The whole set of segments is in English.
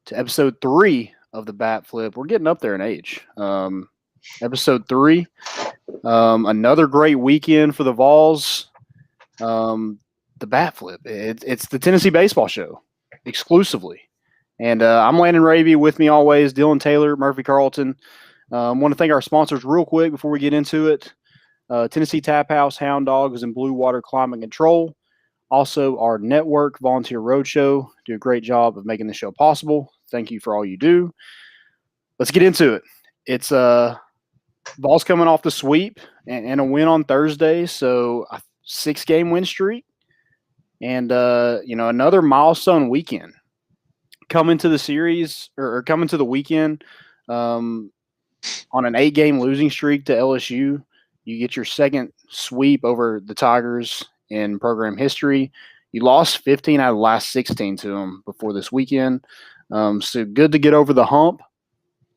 to episode 3 of the Bat Flip. We're getting up there in age. Episode 3, another great weekend for the Vols. The Bat Flip. It's the Tennessee Baseball Show exclusively. And I'm Landon Ravy. With me always, Dylan Taylor, Murphy Carlton. I want to thank our sponsors real quick before we get into it. Tennessee Tap House, Hound Dogs, and Blue Water Climate Control. Also, our network, Volunteer Roadshow, do a great job of making the show possible. Thank you for all you do. Let's get into it. It's Vols coming off the sweep and a win on Thursday, so a 6-game win streak. And, another milestone weekend. Coming to the series, or coming to the weekend on an 8-game losing streak to LSU. You get your second sweep over the Tigers in program history. You lost 15 out of the last 16 to them before this weekend. So good to get over the hump.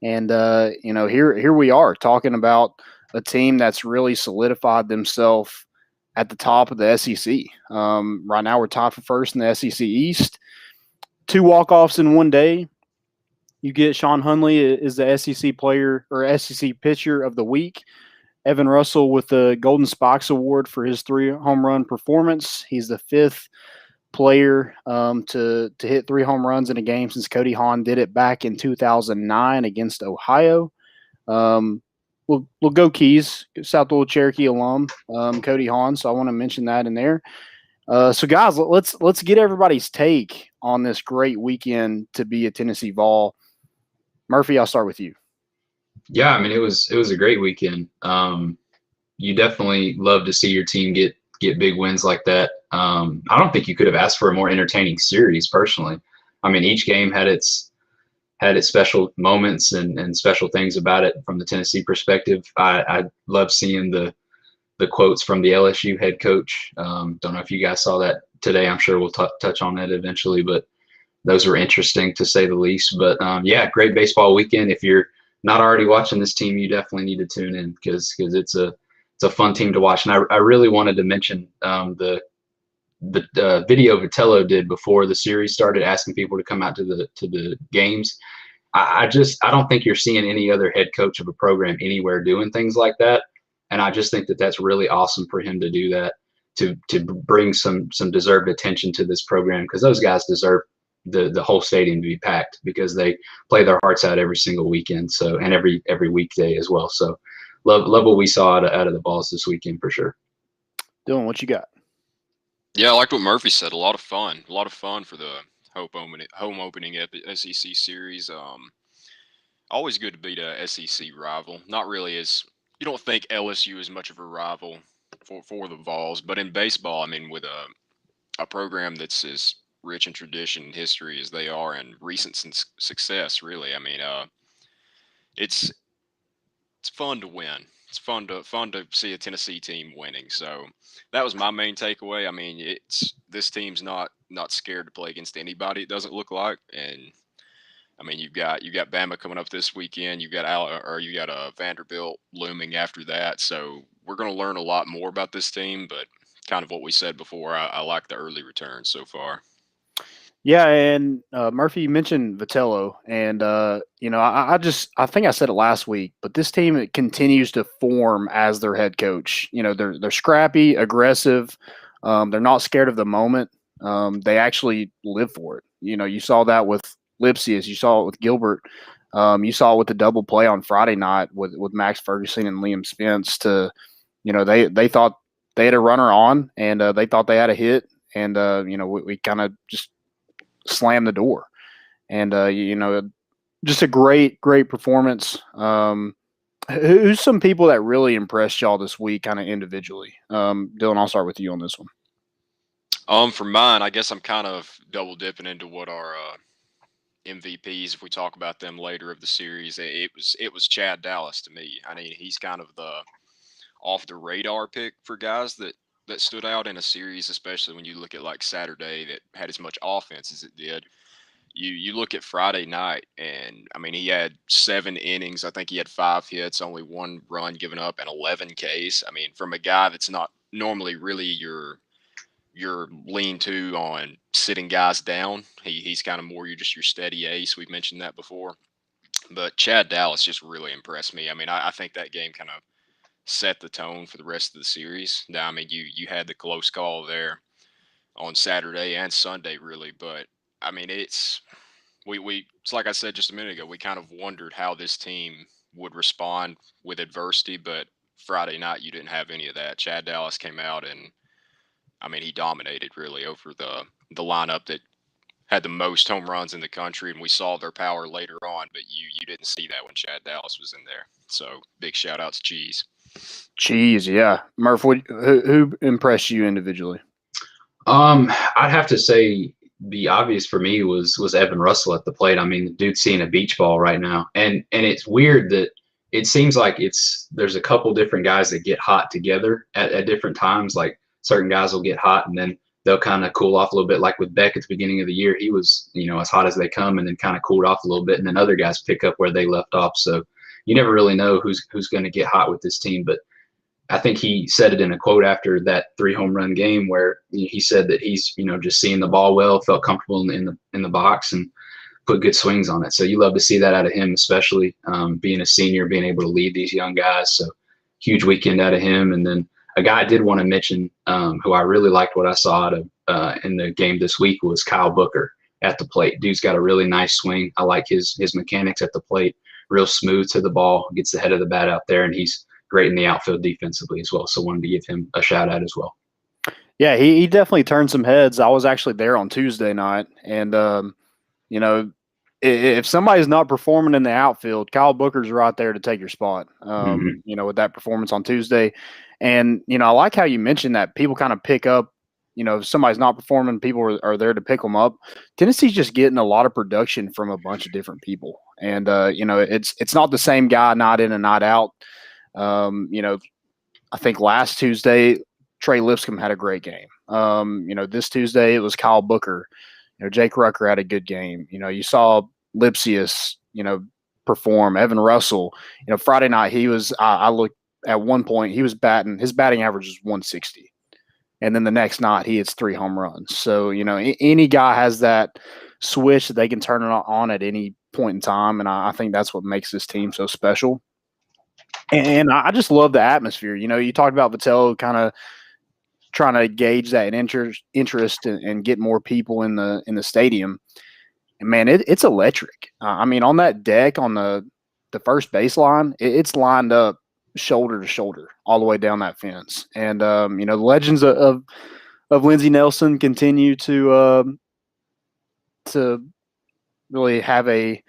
And, here we are talking about a team that's really solidified themselves at the top of the SEC. Right now we're tied for first in the SEC East. 2 walk-offs in one day. You get Sean Hunley is the SEC player or SEC pitcher of the week. Evan Russell with the Golden Spikes Award for his 3 home run performance. He's the 5th player to hit 3 home runs in a game since Cody Hahn did it back in 2009 against Ohio. We'll go Keys, South Little Cherokee alum, Cody Hahn. So I want to mention that in there. So guys, let's get everybody's take on this great weekend to be a Tennessee Vol. Murphy, I'll start with you. Yeah, I mean it was a great weekend. You definitely love to see your team get big wins like that. I don't think you could have asked for a more entertaining series, personally. I mean, each game had its special moments and special things about it from the Tennessee perspective. I love seeing the quotes from the LSU head coach. Don't know if you guys saw that today. I'm sure we'll touch on that eventually, but those were interesting to say the least. But yeah, great baseball weekend. If you're not already watching this team, you definitely need to tune in because it's a fun team to watch. And I really wanted to mention the video Vitello did before the series started, asking people to come out to the games. I don't think you're seeing any other head coach of a program anywhere doing things like that. And I just think that that's really awesome for him to do that, to bring some deserved attention to this program, because those guys deserve the whole stadium to be packed because they play their hearts out every single weekend. So, and every weekday as well. So love what we saw out of the Vols this weekend for sure. Dylan, what you got? Yeah, I liked what Murphy said. A lot of fun for the home opening SEC series. Always good to beat a SEC rival. Not really as you don't think LSU is much of a rival for the Vols, but in baseball, I mean, with a program that's as rich in tradition and history as they are and recent success, really. I mean, it's fun to win. It's fun to see a Tennessee team winning. So that was my main takeaway. I mean, this team's not scared to play against anybody. It doesn't look like. And I mean, you got Bama coming up this weekend. You got Vanderbilt looming after that. So we're going to learn a lot more about this team. But kind of what we said before, I like the early returns so far. Yeah, and Murphy, you mentioned Vitello, and I think I said it last week, but this team continues to form as their head coach. You know, they're scrappy, aggressive. They're not scared of the moment. They actually live for it. You know, you saw that with Lipsius, you saw it with Gilbert, you saw it with the double play on Friday night with Max Ferguson and Liam Spence. They thought they had a runner on, and they thought they had a hit, and we kind of just slam the door, and just a great performance. Who's some people that really impressed y'all this week, kind of individually? Dylan, I'll start with you on this one. For mine, I guess I'm kind of double dipping into what our MVPs, if we talk about them later of the series. It was Chad Dallas to me. I mean, he's kind of the off the radar pick for guys that stood out in a series, especially when you look at like Saturday that had as much offense as it did. You look at Friday night, and I mean, he had 7 innings. I think he had 5 hits, only 1 run given up, and 11 Ks. I mean, from a guy that's not normally really your your lean to on sitting guys down. He's kind of more your steady ace. We've mentioned that before. But Chad Dallas just really impressed me. I mean, I think that game kind of set the tone for the rest of the series. Now, I mean, you had the close call there on Saturday and Sunday, really, but I mean, it's like I said just a minute ago, we kind of wondered how this team would respond with adversity, but Friday night you didn't have any of that. Chad Dallas came out and I mean, he dominated really over the lineup that had the most home runs in the country, and we saw their power later on. But you didn't see that when Chad Dallas was in there. So big shout out to Cheese. Cheese, yeah. Murph, who impressed you individually? I'd have to say the obvious for me was Evan Russell at the plate. I mean, the dude's seeing a beach ball right now, and it's weird that it seems like there's a couple different guys that get hot together at different times. Like certain guys will get hot and then they'll kind of cool off a little bit. Like with Beck at the beginning of the year, he was as hot as they come, and then kind of cooled off a little bit, and then other guys pick up where they left off. So you never really know who's going to get hot with this team, but I think he said it in a quote after that 3 home run game where he said that he's just seeing the ball well, felt comfortable in the box, and put good swings on it. So you love to see that out of him, especially being a senior, being able to lead these young guys. So huge weekend out of him. And then a guy I did want to mention who I really liked what I saw out of in the game this week was Kyle Booker at the plate. Dude's got a really nice swing. I like his mechanics at the plate. Real smooth to the ball, gets the head of the bat out there, and he's great in the outfield defensively as well. So wanted to give him a shout out as well. Yeah, he definitely turned some heads. I was actually there on Tuesday night, and if somebody's not performing in the outfield, Kyle Booker's right there to take your spot. With that performance on Tuesday, and I like how you mentioned that people kind of pick up. If somebody's not performing, people are there to pick them up. Tennessee's just getting a lot of production from a bunch of different people, and it's not the same guy night in and night out. I think last Tuesday, Trey Lipscomb had a great game. This Tuesday it was Kyle Booker. Jake Rucker had a good game. You saw Lipsius, perform. Evan Russell. Friday night he was. I looked at one point he was batting. His batting average was 160, and then the next night he hits 3 home runs. So any guy has that switch that they can turn it on at any point in time, and I think that's what makes this team so special. And I just love the atmosphere. You talked about Vitello kind of trying to gauge that interest and get more people in the stadium. And man, it's electric. I mean, on that deck on the first baseline, it's lined up shoulder to shoulder all the way down that fence. And the legends of Lindsey Nelson continue to really have a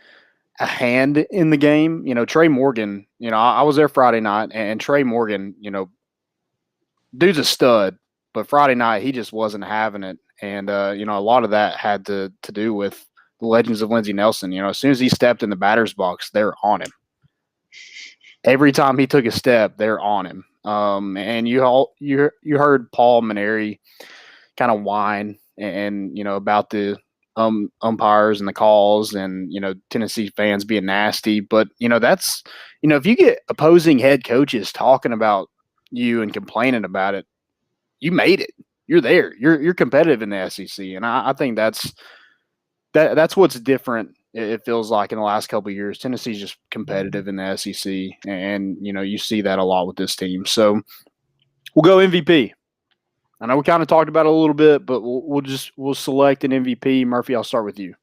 hand in the game. Trey Morgan, I was there Friday night, and Trey Morgan, dude's a stud, but Friday night he just wasn't having it. And, a lot of that had to do with the legends of Lindsey Nelson. As soon as he stepped in the batter's box, they're on him. Every time he took a step, they're on him. And you heard Paul Maneri kind of whine and about the umpires and the calls and Tennessee fans being nasty, but that's if you get opposing head coaches talking about you and complaining about it, you made it. You're there. You're competitive in the SEC, and I think that's what's different. It feels like in the last couple of years, Tennessee's just competitive in the SEC, and you see that a lot with this team. So we'll go MVP. I know we kind of talked about it a little bit, but we'll select an MVP. Murphy, I'll start with you.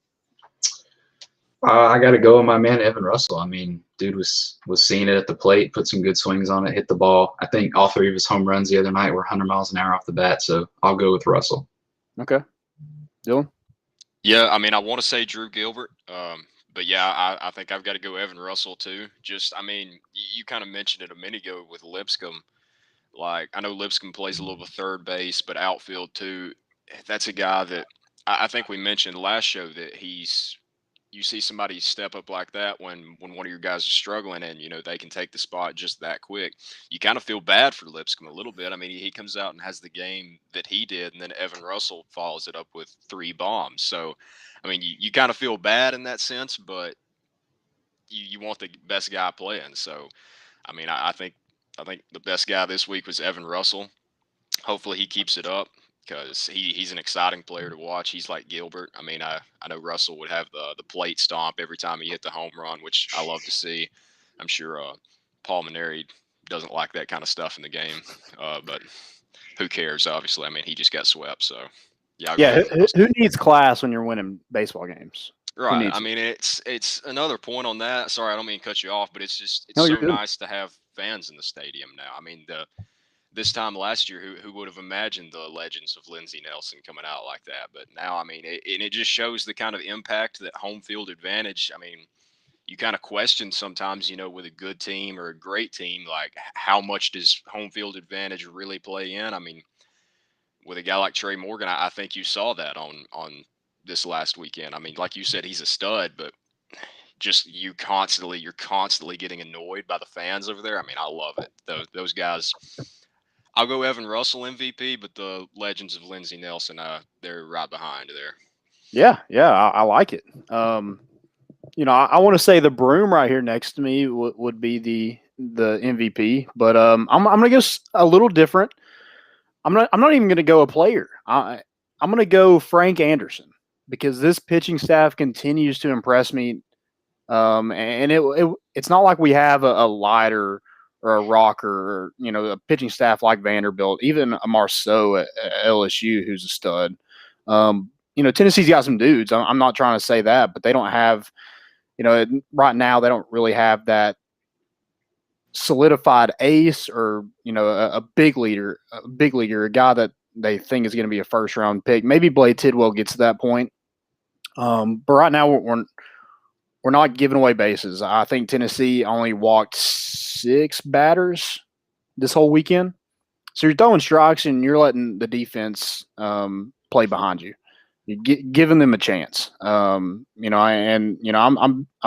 I got to go with my man Evan Russell. I mean, dude was seeing it at the plate, put some good swings on it, hit the ball. I think all 3 of his home runs the other night were 100 miles an hour off the bat, so I'll go with Russell. Okay, Dylan. Yeah, I mean, I want to say Drew Gilbert, but yeah, I think I've got to go Evan Russell too. Just, I mean, you kind of mentioned it a minute ago with Lipscomb. Like, I know Lipscomb plays a little bit third base, but outfield too. That's a guy that I think we mentioned last show that you see somebody step up like that when one of your guys is struggling and they can take the spot just that quick. You kind of feel bad for Lipscomb a little bit. I mean, he comes out and has the game that he did, and then Evan Russell follows it up with 3 bombs. So, I mean, you kind of feel bad in that sense, but you want the best guy playing. So, I mean, I think the best guy this week was Evan Russell. Hopefully he keeps it up because he's an exciting player to watch. He's like Gilbert. I mean, I know Russell would have the plate stomp every time he hit the home run, which I love to see. I'm sure Paul Maneri doesn't like that kind of stuff in the game, but who cares? Obviously, I mean, he just got swept, so yeah. I'll go Evan Russell. Who needs class when you're winning baseball games? Right. I mean, it's another point on that. Sorry, I don't mean to cut you off, but it's No, so you're good. nice to have fans in the stadium now. I mean, this time last year, who would have imagined the legends of Lindsey Nelson coming out like that? But now, I mean, it just shows the kind of impact that home field advantage. I mean, you kind of question sometimes, with a good team or a great team, like how much does home field advantage really play in? I mean, with a guy like Trey Morgan, I think you saw that on this last weekend. I mean, like you said, he's a stud, but just you're constantly getting annoyed by the fans over there. I mean, I love it. Those guys. I'll go Evan Russell MVP, but the legends of Lindsey Nelson, they're right behind there. Yeah, I like it. I want to say the broom right here next to me would be the MVP, but I'm gonna go a little different. I'm not even gonna go a player. I'm gonna go Frank Anderson because this pitching staff continues to impress me. And it's not like we have a lighter or a rocker or a pitching staff like Vanderbilt, even a Marceau at LSU who's a stud. Tennessee's got some dudes. I'm not trying to say that, but they don't have, right now they don't really have that solidified ace or a big leaguer, a guy that they think is going to be a first round pick. Maybe Blade Tidwell gets to that point, but right now we're not giving away bases. I think Tennessee only walked 6 batters this whole weekend. So you're throwing strikes and you're letting the defense play behind you. You're giving them a chance. I've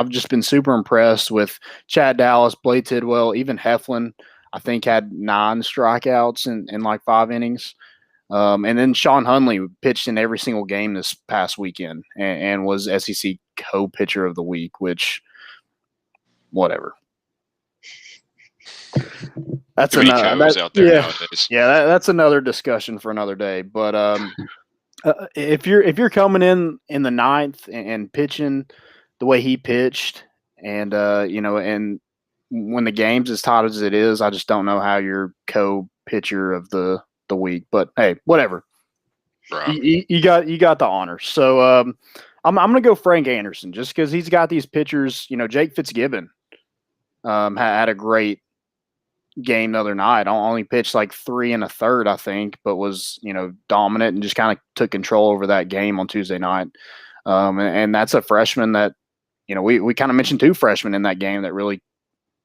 just been super impressed with Chad Dallas, Blade Tidwell, even Heflin. I think had 9 strikeouts in like 5 innings. And then Sean Hunley pitched in every single game this past weekend and was SEC co-pitcher of the week, which, whatever. That's out there nowadays. Yeah, that's another discussion for another day. But if you're coming in the 9th and pitching the way he pitched, and and when the game's as tight as it is, I just don't know how you're co-pitcher of the week. But hey, whatever. Right. You got the honor. So I'm gonna go Frank Anderson just because he's got these pitchers. Jake Fitzgibbon had a great game the other night. Only pitched like 3 1/3, I think, but was dominant and just kind of took control over that game on Tuesday night. And that's a freshman that we kind of mentioned 2 freshmen in that game that really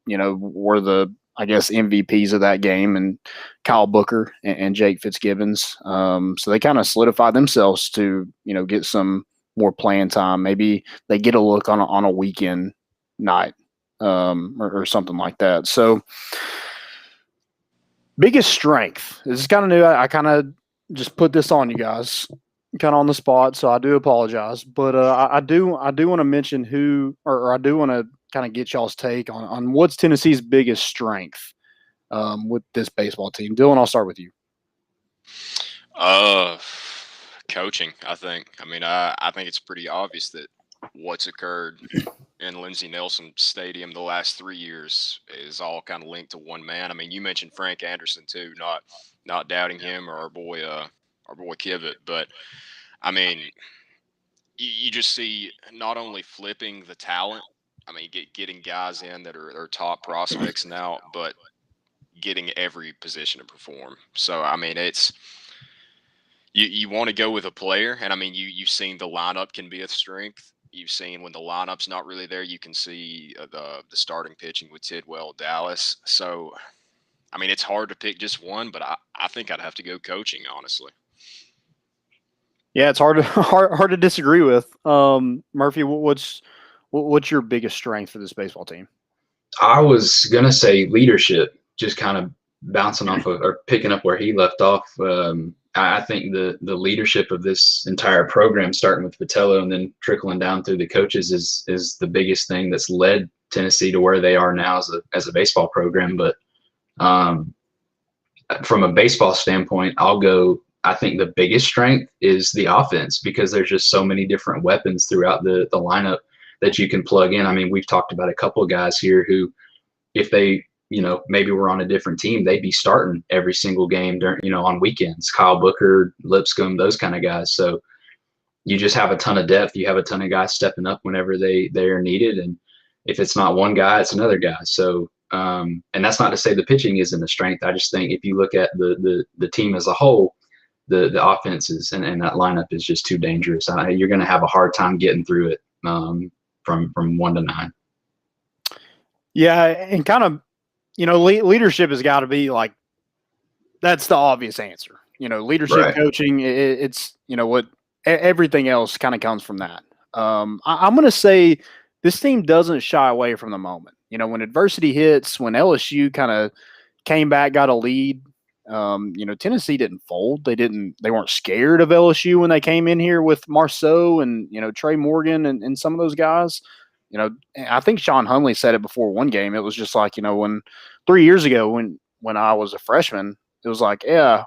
were the, I guess, MVPs of that game, and Kyle Booker and Jake Fitzgibbons. So they kind of solidified themselves to get some more playing time. Maybe they get a look on a weekend night or something like that. So biggest strength. This is kind of new. I kind of just put this on you guys, kind of on the spot. So I do apologize, but I do want to mention who, or I do want to kind of get y'all's take on what's Tennessee's biggest strength with this baseball team. Dylan, I'll start with you. Coaching, I think. I mean, I think it's pretty obvious that what's occurred in Lindsey Nelson Stadium the last 3 years is all kind of linked to one man. I mean, you mentioned Frank Anderson too, not doubting him, or our boy Kivett, but I mean, you just see not only flipping the talent. I mean, getting guys in that are top prospects now, but getting every position to perform. So I mean, it's you want to go with a player, and I mean, you've seen the lineup can be a strength. You've seen when the lineup's not really there, you can see the starting pitching with Tidwell, Dallas. So, I mean, it's hard to pick just one, but I think I'd have to go coaching, honestly. Yeah, it's hard to disagree with. Murphy, what's your biggest strength for this baseball team? I was gonna say leadership, just kind of bouncing off of, or picking up where he left off. I think the leadership of this entire program, starting with Vitello and then trickling down through the coaches, is the biggest thing that's led Tennessee to where they are now as a baseball program. But from a baseball standpoint, I'll go I think the biggest strength is the offense because there's just so many different weapons throughout the lineup that you can plug in. I mean, we've talked about a couple of guys here who, if they, maybe were on a different team, they'd be starting every single game during, on weekends. Kyle Booker, Lipscomb, those kind of guys. So you just have a ton of depth. You have a ton of guys stepping up whenever they are needed. And if it's not one guy, it's another guy. So, and that's not to say the pitching isn't a strength. I just think if you look at the team as a whole, the offenses and that lineup is just too dangerous. You're going to have a hard time getting through it from 1 to 9. Yeah, and kind of, leadership has got to be like, that's the obvious answer. Leadership, Right. coaching, it's, what everything else kind of comes from that. I'm going to say this team doesn't shy away from the moment. When adversity hits, when LSU kind of came back, got a lead, Tennessee didn't fold. They weren't scared of LSU when they came in here with Marceau and, Trey Morgan and some of those guys. I think Sean Hunley said it before one game. It was just like, when 3 years ago when I was a freshman, it was like, yeah,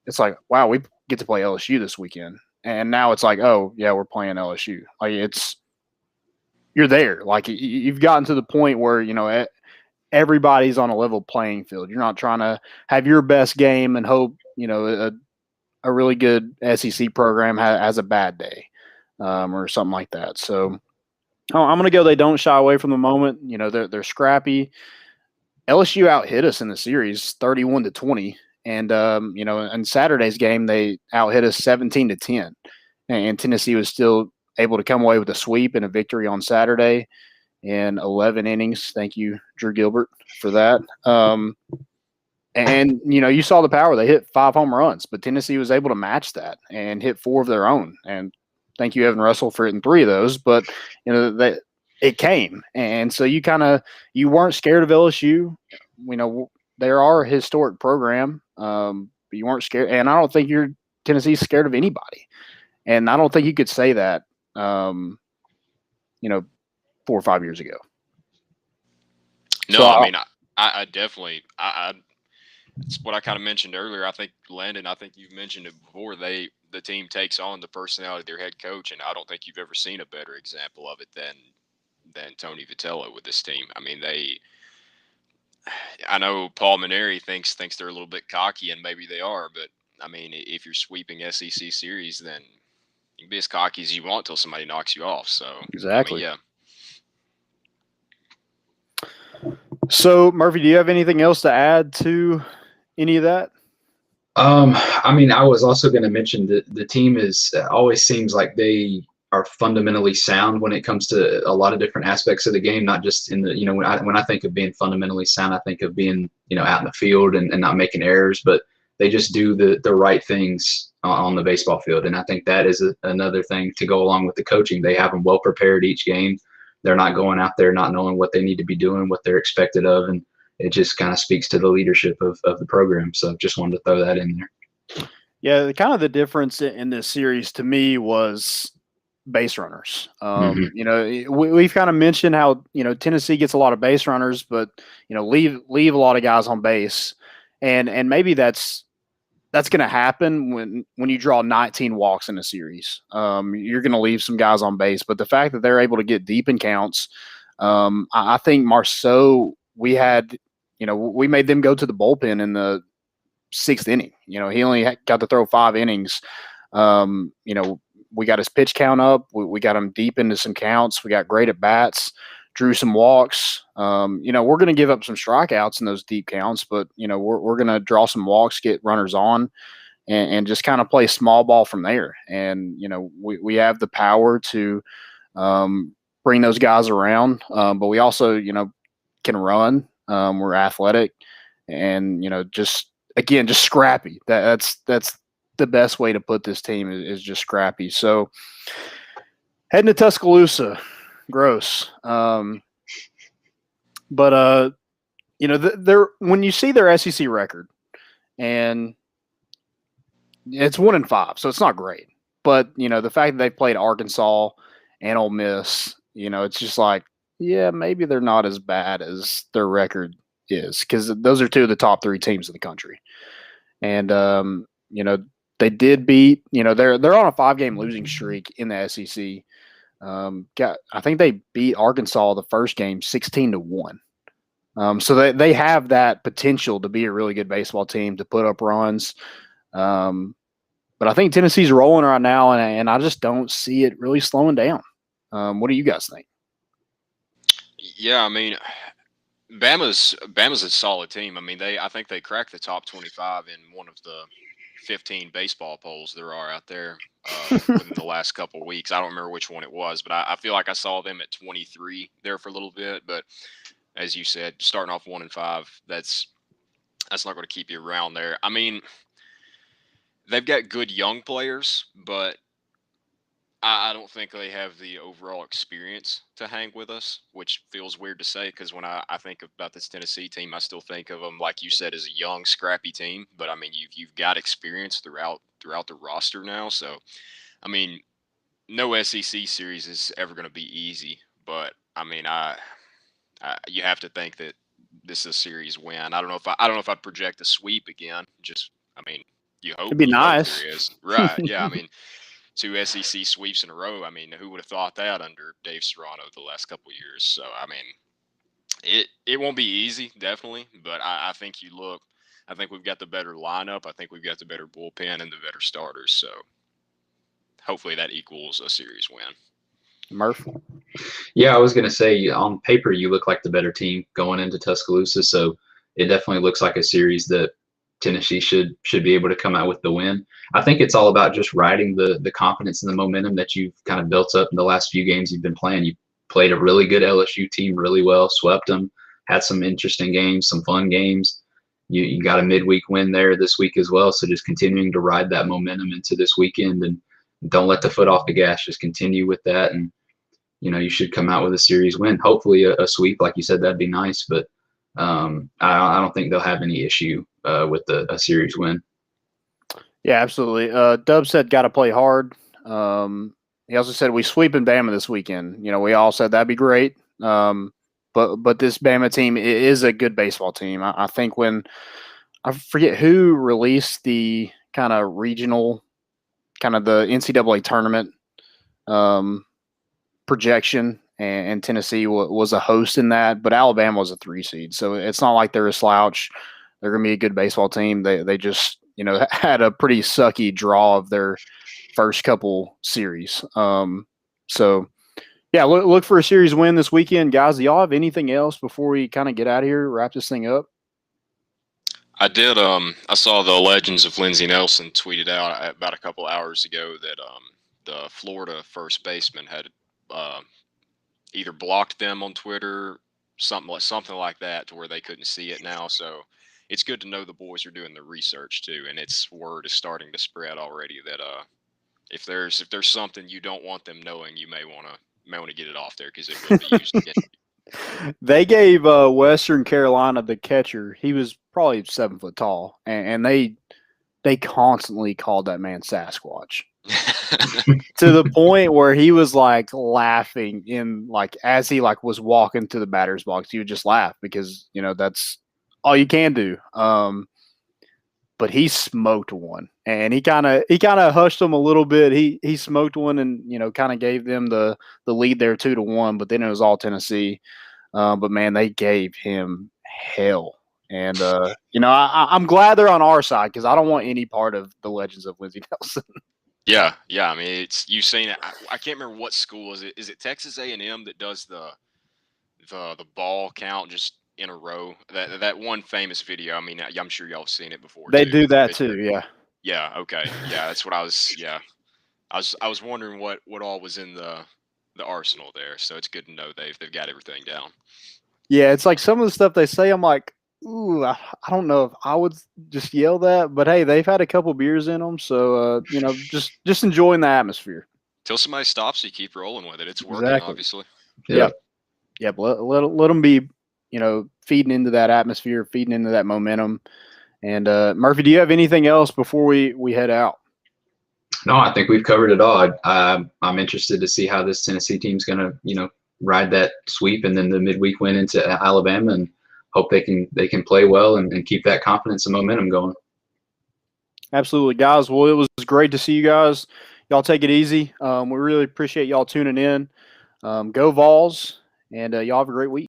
it's like, wow, we get to play LSU this weekend. And now it's like, oh yeah, we're playing LSU. Like you're there. Like you've gotten to the point where, everybody's on a level playing field. You're not trying to have your best game and hope, a really good SEC program has a bad day or something like that. So I'm going to go they don't shy away from the moment. They're scrappy. LSU out-hit us in the series 31-20. And, in Saturday's game, they out-hit us 17-10. And Tennessee was still able to come away with a sweep and a victory on Saturday in 11 innings. Thank you, Drew Gilbert, for that. And you saw the power. They hit 5 home runs, but Tennessee was able to match that and hit 4 of their own. And thank you, Evan Russell, for hitting 3 of those. But, it came. And so you weren't scared of LSU. They are a historic program, but you weren't scared. And I don't think Tennessee's scared of anybody. And I don't think you could say that, 4 or 5 years ago. No, so I mean, I definitely, it's what I kind of mentioned earlier. I think, Landon, you've mentioned it before. The team takes on the personality of their head coach, and I don't think you've ever seen a better example of it than Tony Vitello with this team. I mean, I know Paul Maneri thinks they're a little bit cocky, and maybe they are, but I mean, if you're sweeping SEC series, then you can be as cocky as you want till somebody knocks you off. So exactly. I mean, yeah. So Murphy, do you have anything else to add to any of that? I mean, I was also going to mention that the team always seems like they are fundamentally sound when it comes to a lot of different aspects of the game, not just in the, when I think of being fundamentally sound, I think of being, out in the field and not making errors, but they just do the right things on the baseball field. And I think that is another thing to go along with the coaching. They have them well prepared each game. They're not going out there not knowing what they need to be doing, what they're expected of. And it just kind of speaks to the leadership of the program. So just wanted to throw that in there. Yeah, kind of the difference in this series to me was base runners. We've kind of mentioned how, Tennessee gets a lot of base runners, but, leave a lot of guys on base. And maybe that's going to happen when you draw 19 walks in a series. You're going to leave some guys on base, but the fact that they're able to get deep in counts, I think Marceau, we made them go to the bullpen in the 6th inning. He only got to throw 5 innings. We got his pitch count up. We got him deep into some counts. We got great at bats, drew some walks. We're going to give up some strikeouts in those deep counts, but, we're going to draw some walks, get runners on, and just kind of play small ball from there. And, we have the power to bring those guys around, but we also, can run. We're athletic and, just scrappy. That's the best way to put this team is just scrappy. So heading to Tuscaloosa, gross. But when you see their SEC record, and it's 1-5, so it's not great. But the fact that they played Arkansas and Ole Miss, it's just like, yeah, maybe they're not as bad as their record is, because those are 2 of the top 3 teams in the country. and they did beat. They're on a 5-game losing streak in the SEC. I think they beat Arkansas the first game 16-1. So they have that potential to be a really good baseball team to put up runs. But I think Tennessee's rolling right now, and I just don't see it really slowing down. What do you guys think? Yeah, I mean, Bama's a solid team. I mean, I think they cracked the top 25 in one of the 15 baseball polls there are out there within the last couple of weeks. I don't remember which one it was, but I feel like I saw them at 23 there for a little bit. But as you said, starting off 1-5, that's not going to keep you around there. I mean, they've got good young players, but I don't think they have the overall experience to hang with us, which feels weird to say because when I think about this Tennessee team, I still think of them, like you said, as a young, scrappy team. But I mean, you've got experience throughout the roster now. So, I mean, no SEC series is ever going to be easy. But I mean, you have to think that this is a series win. I don't know if I'd project a sweep again. I mean, It'd be nice. there is, right? Yeah, I mean. 2 SEC sweeps in a row. I mean, who would have thought that under Dave Serrano the last couple of years? So, I mean, it won't be easy, definitely. But I think I think we've got the better lineup. I think we've got the better bullpen and the better starters. So, hopefully that equals a series win. Murph? Yeah, I was going to say, on paper, you look like the better team going into Tuscaloosa. So it definitely looks like a series that Tennessee should be able to come out with the win. I think it's all about just riding the confidence and the momentum that you've kind of built up in the last few games you've been playing. You played a really good LSU team really well, swept them, had some interesting games, some fun games. You got a midweek win there this week as well. So just continuing to ride that momentum into this weekend and don't let the foot off the gas. Just continue with that, and you should come out with a series win. Hopefully a sweep, like you said, that'd be nice. But I don't think they'll have any issue with a series win. Yeah, absolutely. Dub said got to play hard. He also said we sweeping Bama this weekend. We all said that'd be great. But this Bama team is a good baseball team. I think when I forget who released the kind of regional, kind of the NCAA tournament projection, and Tennessee was a host in that, but Alabama was a 3 seed. So it's not like they're a slouch. They're going to be a good baseball team. They just, had a pretty sucky draw of their first couple series. So, yeah, look for a series win this weekend. Guys, do y'all have anything else before we kind of get out of here, wrap this thing up? I did. I saw the Legends of Lindsey Nelson tweeted out about a couple hours ago that the Florida first baseman had either blocked them on Twitter, something like that, to where they couldn't see it now. So it's good to know the boys are doing the research too, and word is starting to spread already that if there's something you don't want them knowing, you may want to get it off there because it will be used again. They gave Western Carolina the catcher. He was probably 7 foot tall, and they constantly called that man Sasquatch. To the point where he was like laughing as he was walking to the batter's box. He would just laugh because that's all you can do. But he smoked one, and he kind of hushed them a little bit. He smoked one, and kind of gave them the lead there 2-1. But then it was all Tennessee. But man, they gave him hell. And I'm glad they're on our side because I don't want any part of the Legends of Lindsey Nelson. Yeah. I mean, you've seen it. I can't remember what school is it. Is it Texas A&M that does the ball count just in a row? That one famous video. I mean, I'm sure y'all have seen it before. They do that too. Yeah. Yeah. Okay. Yeah, that's what I was. Yeah, I was wondering what all was in the arsenal there. So it's good to know they've got everything down. Yeah, it's like some of the stuff they say. I'm like, ooh, I don't know if I would just yell that, but hey, they've had a couple beers in them, so just enjoying the atmosphere. Till somebody stops you, keep rolling with it. It's working, exactly. Obviously. Yep. Let them be, feeding into that atmosphere, feeding into that momentum. And Murphy, do you have anything else before we head out? No, I think we've covered it all. I'm interested to see how this Tennessee team's going to, ride that sweep and then the midweek win into Alabama, and hope they can play well and keep that confidence and momentum going. Absolutely, guys. Well, it was great to see you guys. Y'all take it easy. We really appreciate y'all tuning in. Go Vols, and y'all have a great week.